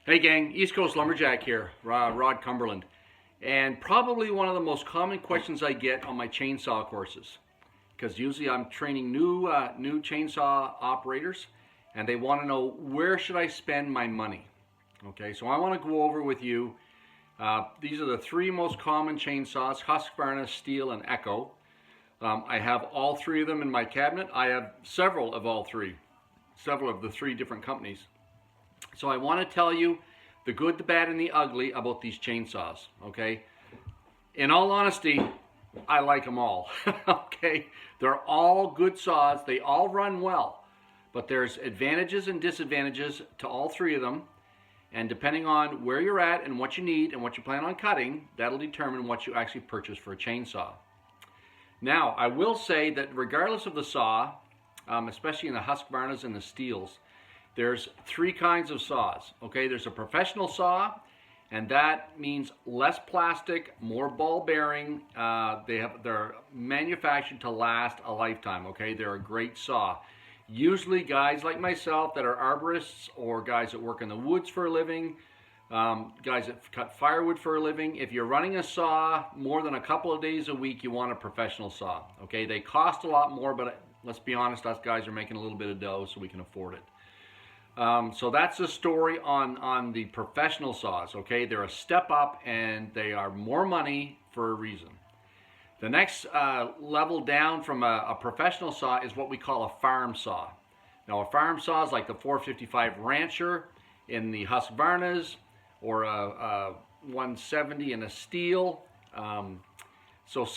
Hey gang, East Coast Lumberjack here, Rod Cumberland. And probably one of the most common questions I get on my chainsaw courses, because usually I'm training new chainsaw operators and they want to know, where should I spend my money? Okay, so I want to go over with you, these are the three most common chainsaws: Husky, Steel, and Echo. I have all three of them in my cabinet. I have several of the three different companies. So I want to tell you the good, the bad, and the ugly about these chainsaws, okay? In all honesty, I like them all, okay? They're all good saws. They all run well, but there's advantages and disadvantages to all three of them, and depending on where you're at and what you need and what you plan on cutting, that'll determine what you actually purchase for a chainsaw. Now, I will say that regardless of the saw, especially in the Husqvarnas and the Steels, there's three kinds of saws, okay? There's a professional saw, and that means less plastic, more ball bearing. They're manufactured to last a lifetime, okay? They're a great saw. Usually guys like myself that are arborists, or guys that work in the woods for a living, guys that cut firewood for a living, if you're running a saw more than a couple of days a week, you want a professional saw, okay? They cost a lot more, but let's be honest, us guys are making a little bit of dough, so we can afford it. So that's the story on the professional saws, okay? They're a step up and they are more money for a reason. The next level down from a professional saw is what we call a farm saw. Now, a farm saw is like the 455 Rancher in the Husqvarnas, or a 170 in a Steel. So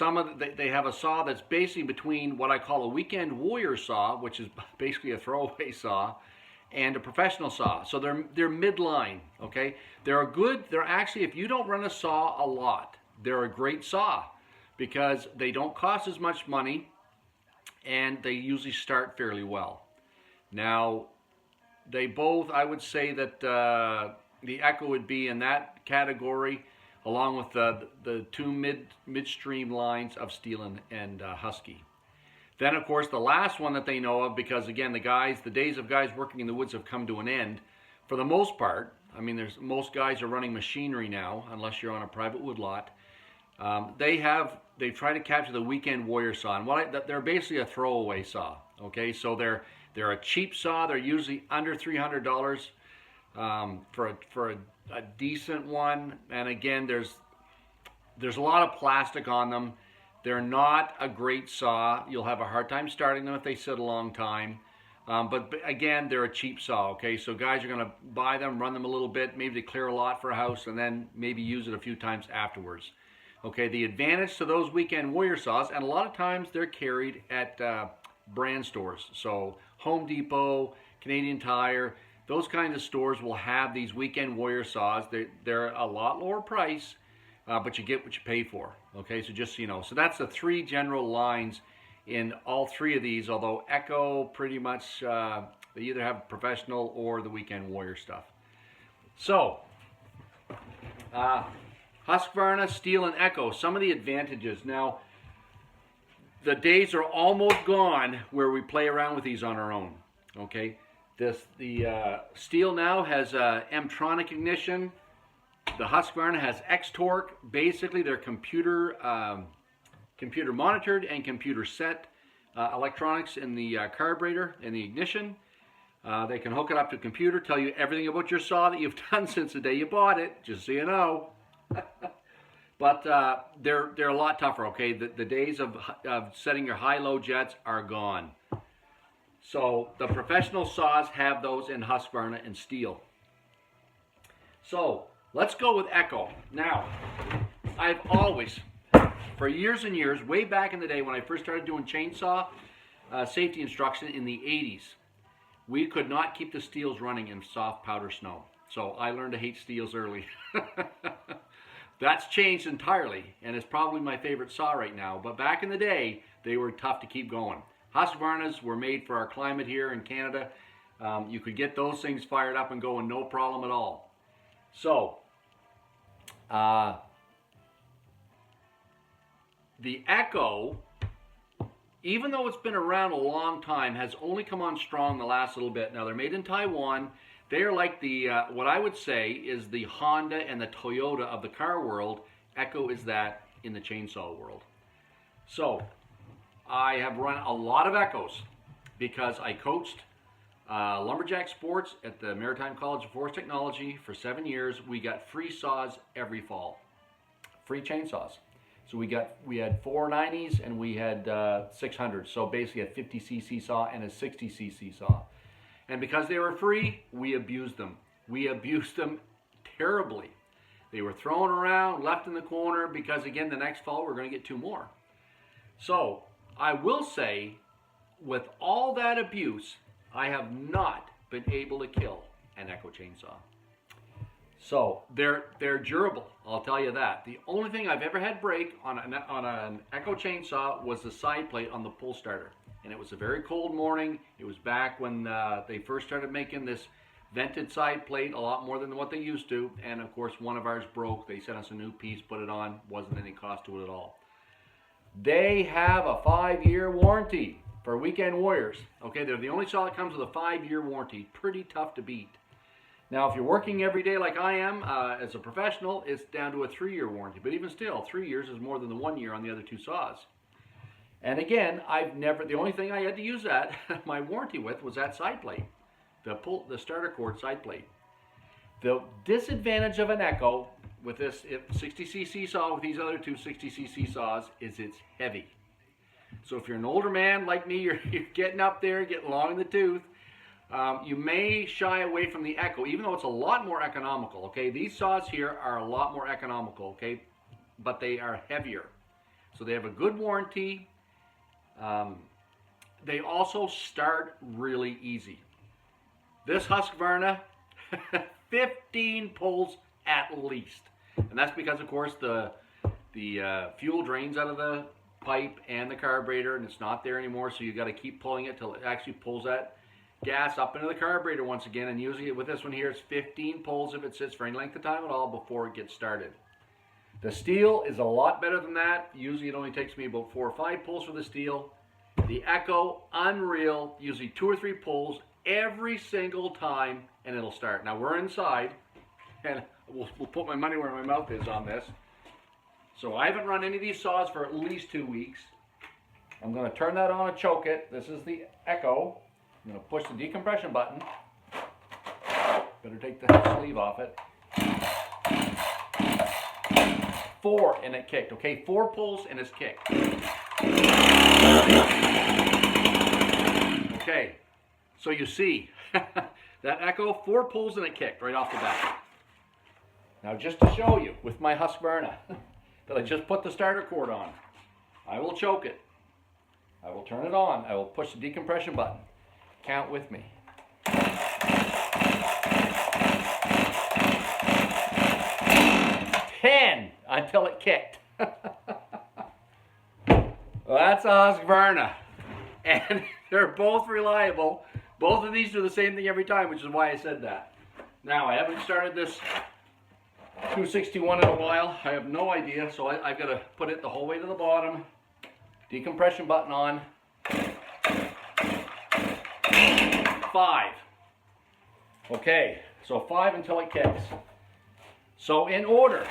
they have a saw that's basically between what I call a weekend warrior saw, which is basically a throwaway saw, and a professional saw. So they're midline, okay? They're actually, if you don't run a saw a lot, they're a great saw because they don't cost as much money and they usually start fairly well. Now, they both, I would say that the Echo would be in that category, along with the two midstream lines of Steel and Husky. Then, of course, the last one that they know of, because again, the days of guys working in the woods have come to an end for the most part. I mean, most guys are running machinery now, unless you're on a private wood lot. They try to capture the weekend warrior saw, and they're basically a throwaway saw. Okay, so they're a cheap saw. They're usually under $300 for a decent one. And again, there's a lot of plastic on them. They're not a great saw. You'll have a hard time starting them if they sit a long time. But again, they're a cheap saw, okay? So guys are gonna buy them, run them a little bit, maybe to clear a lot for a house, and then maybe use it a few times afterwards. Okay, the advantage to those weekend warrior saws, and a lot of times they're carried at brand stores. So Home Depot, Canadian Tire, those kinds of stores will have these weekend warrior saws. They're a lot lower price, but you get what you pay for, okay? So just so you know. So that's the three general lines in all three of these, although Echo pretty much, they either have professional or the weekend warrior stuff. So, Husqvarna, Steel, and Echo, some of the advantages. Now, the days are almost gone where we play around with these on our own, okay? The Steel now has M-tronic ignition. The Husqvarna has X-Torque. Basically, they're computer monitored and computer set electronics in the carburetor and the ignition. They can hook it up to a computer, tell you everything about your saw that you've done since the day you bought it, just so you know. But they're a lot tougher, okay? The days of setting your high-low jets are gone. So the professional saws have those in Husqvarna and Steel. So let's go with Echo. Now, I've always, for years and years, way back in the day when I first started doing chainsaw safety instruction in the 80s, we could not keep the Steels running in soft powder snow. So I learned to hate Steels early. That's changed entirely, and it's probably my favorite saw right now. But back in the day, they were tough to keep going. Husqvarnas were made for our climate here in Canada. You could get those things fired up and going no problem at all. So, the Echo, even though it's been around a long time, has only come on strong the last little bit. Now, they're made in Taiwan. They're like the, what I would say is the Honda and the Toyota of the car world. Echo is that in the chainsaw world. So I have run a lot of Echoes because I coached Lumberjack Sports at the Maritime College of Forest Technology for 7 years. We got free saws every fall, free chainsaws. So we had 490s and we had 600s. So basically a 50cc saw and a 60cc saw. And because they were free, we abused them. We abused them terribly. They were thrown around, left in the corner, because again, the next fall we're going to get 2 more. So I will say, with all that abuse, I have not been able to kill an Echo chainsaw. So they're durable, I'll tell you that. The only thing I've ever had break on an Echo chainsaw was the side plate on the pull starter. And it was a very cold morning. It was back when they first started making this vented side plate, a lot more than what they used to. And of course, one of ours broke. They sent us a new piece, put it on. Wasn't any cost to it at all. They have a 5-year warranty for weekend warriors. Okay, they're the only saw that comes with a 5-year warranty. Pretty tough to beat. Now, if you're working every day like I am as a professional, it's down to a 3-year warranty. But even still, 3 years is more than the 1 year on the other 2 saws. And again, the only thing I had to use that, my warranty with, was that side plate, the starter cord side plate. The disadvantage of an Echo with this 60cc saw with these other 2 60cc saws is it's heavy. So if you're an older man like me, you're getting up there, getting long in the tooth, you may shy away from the Echo, even though it's a lot more economical, okay? These saws here are a lot more economical, okay? But they are heavier. So they have a good warranty. They also start really easy. This Husqvarna, 15 pulls at least. And that's because, of course, the fuel drains out of the pipe and the carburetor, and it's not there anymore, so you got to keep pulling it till it actually pulls that gas up into the carburetor once again. And usually with this one here, it's 15 pulls if it sits for any length of time at all before it gets started. The steel is a lot better than that. Usually it only takes me about 4 or 5 pulls for the steel. The Echo, unreal, usually 2 or 3 pulls every single time, and it'll start. Now we're inside, and we'll put my money where my mouth is on this. So I haven't run any of these saws for at least 2 weeks. I'm going to turn that on and choke it. This is the Echo. I'm going to push the decompression button. Better take the sleeve off it. 4 and it kicked. Okay, 4 pulls and it's kicked. Okay, so you see that Echo, 4 pulls and it kicked right off the bat. Now just to show you with my Husqvarna that I just put the starter cord on, I will choke it. I will turn it on. I will push the decompression button. Count with me. 10 until it kicked. Well, that's a Husqvarna. And they're both reliable. Both of these do the same thing every time, which is why I said that. Now, I haven't started this 261 in a while. I have no idea, so I've got to put it the whole way to the bottom. Decompression button on. 5. Okay, so 5 until it kicks. So in order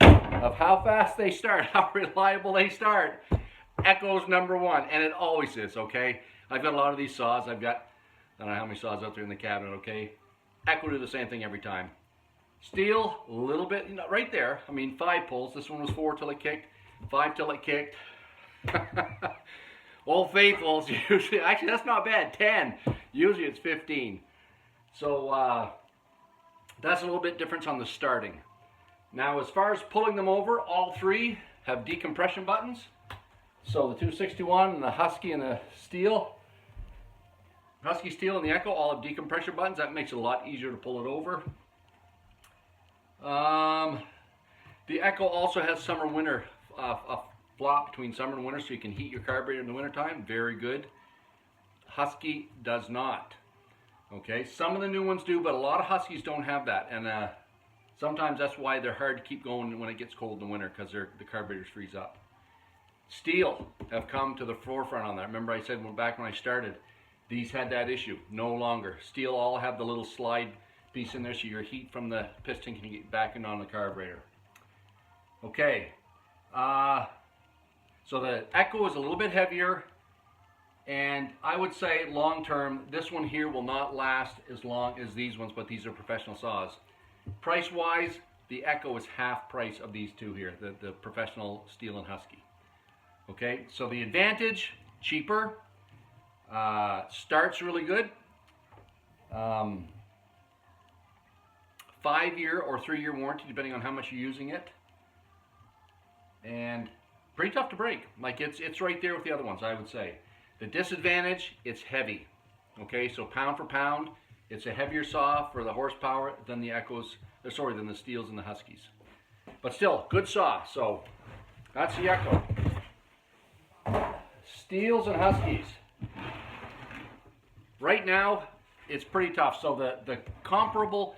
of how fast they start, how reliable they start, Echo's number 1, and it always is, okay? I've got a lot of these saws. I don't know how many saws out there in the cabinet, okay? Echo do the same thing every time. Steel, a little bit, right there. I mean, 5 pulls. This one was 4 till it kicked, 5 till it kicked. Old Faithfuls, usually, actually that's not bad, 10. Usually it's 15. So that's a little bit difference on the starting. Now as far as pulling them over, all 3 have decompression buttons. So the 261 and the Husky and the Steel, Husky Steel and the Echo all have decompression buttons. That makes it a lot easier to pull it over. The Echo also has summer-winter, a flop between summer and winter, so you can heat your carburetor in the wintertime. Very good. Husky does not. Okay, some of the new ones do, but a lot of Huskies don't have that, and sometimes that's why they're hard to keep going when it gets cold in the winter, because the carburetors freeze up. Steel have come to the forefront on that. Remember I said back when I started, These had that issue, no longer. Steel all have the little slide piece in there so your heat from the piston can get back in on the carburetor. Okay, so the Echo is a little bit heavier, and I would say long term, this one here will not last as long as these ones, but these are professional saws. Price wise, the Echo is half price of these two here, the professional Steel and Husky. Okay, so the advantage, cheaper, starts really good. 5-year or 3-year warranty depending on how much you're using it. And pretty tough to break. Like it's right there with the other ones, I would say. The disadvantage, it's heavy. Okay, so pound for pound, it's a heavier saw for the horsepower than the Echoes, than the Steels and the Huskies. But still, good saw. So that's the Echo. Steels and Huskies. Right now, it's pretty tough. So the comparable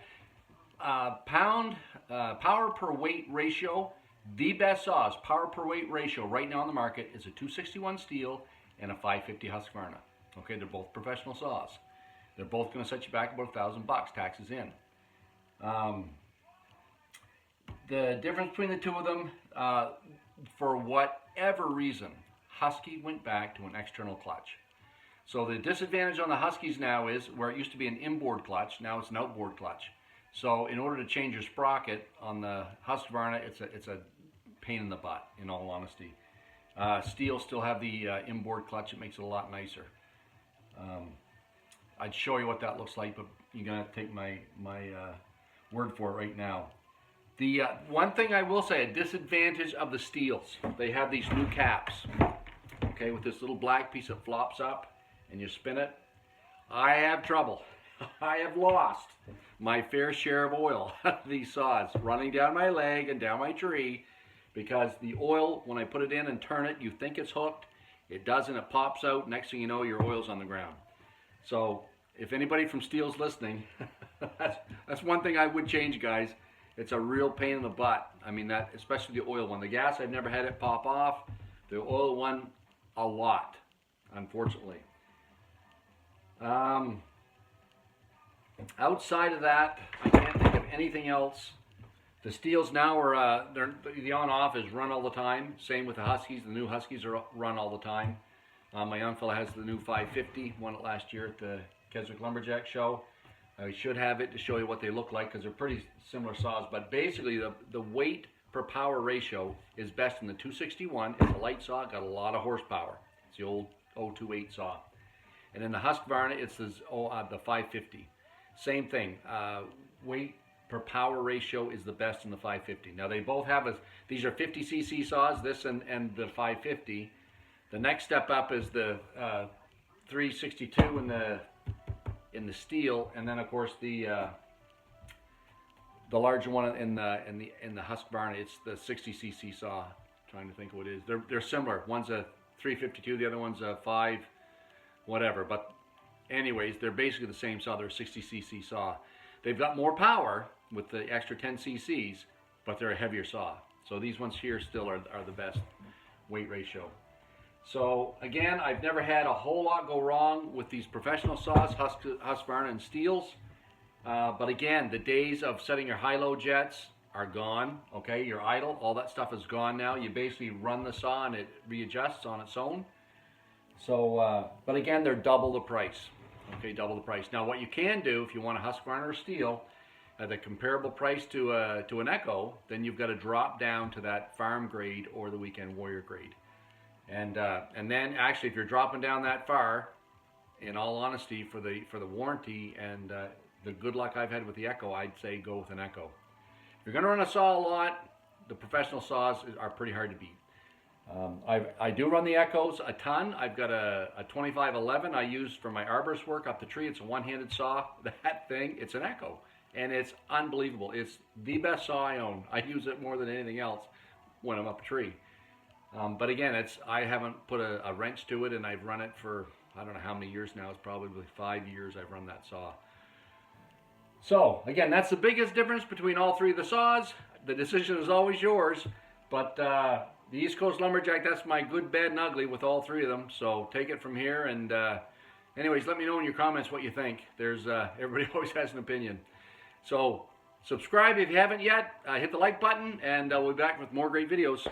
power per weight ratio, the best saws, power per weight ratio right now on the market is a 261 Steel and a 550 Husqvarna. Okay, they're both professional saws. They're both going to set you back about $1,000, taxes in. The difference between the two of them, for whatever reason, Husky went back to an external clutch. So the disadvantage on the Huskies now is where it used to be an inboard clutch, now it's an outboard clutch. So in order to change your sprocket on the Husqvarna, it's a pain in the butt, in all honesty. Steel still have the inboard clutch. It makes it a lot nicer. I'd show you what that looks like, but you're going to take my word for it right now. The one thing I will say, a disadvantage of the Steels, they have these new caps, okay, with this little black piece that flops up and you spin it. I have trouble. I have lost my fair share of oil these saws running down my leg and down my tree because the oil, when I put it in and turn it, you think it's hooked. It doesn't. It pops out. Next thing you know, your oil's on the ground. So if anybody from Steel's listening, that's one thing I would change, guys. It's a real pain in the butt. I mean, that, especially the oil one. The gas, I've never had it pop off. The oil one, a lot, unfortunately. Outside of that, I can't think of anything else. The Steels now are, the on-off is run all the time. Same with the Huskies. The new Huskies are run all the time. My young fella has the new 550, won it last year at the East Coast Lumberjack show. I should have it to show you what they look like because they're pretty similar saws. But basically, the weight per power ratio is best in the 261. It's a light saw, got a lot of horsepower. It's the old 028 saw. And in the Husqvarna, it's the 550. Same thing. Weight per power ratio is the best in the 550. Now they both have these are 50cc saws, this and the 550. The next step up is the 362 in the Steel, and then of course the larger one in the Husqvarna. It's the 60cc saw. I'm trying to think what it is. They're similar. One's a 352, the other one's a 5 whatever. But anyways, they're basically the same saw. They're a 60cc saw. They've got more power with the extra 10 cc's, but they're a heavier saw. So these ones here still are the best weight ratio. So again, I've never had a whole lot go wrong with these professional saws, Husqvarna and Steels. But again, the days of setting your high-low jets are gone. Okay, your idle, all that stuff is gone now. You basically run the saw and it readjusts on its own. So, but again, they're double the price. Okay, double the price. Now, what you can do if you want a Husqvarna or Steel at a comparable price to an Echo, then you've got to drop down to that farm grade or the weekend warrior grade. And then actually, if you're dropping down that far, in all honesty, for the warranty and the good luck I've had with the Echo, I'd say go with an Echo. If you're going to run a saw a lot, the professional saws are pretty hard to beat. I do run the Echoes a ton. I've got a 2511 I use for my arborist work up the tree. It's a one-handed saw. That thing, it's an Echo, and it's unbelievable. It's the best saw I own. I use it more than anything else when I'm up a tree. But again, I haven't put a wrench to it, and I've run it for, I don't know how many years now. It's probably 5 years I've run that saw. So again, that's the biggest difference between all three of the saws. The decision is always yours, but the East Coast Lumberjack, that's my good, bad, and ugly with all three of them. So take it from here and Anyways, let me know in your comments what you think. There's everybody always has an opinion. So subscribe if you haven't yet. Hit the like button, and we'll be back with more great videos.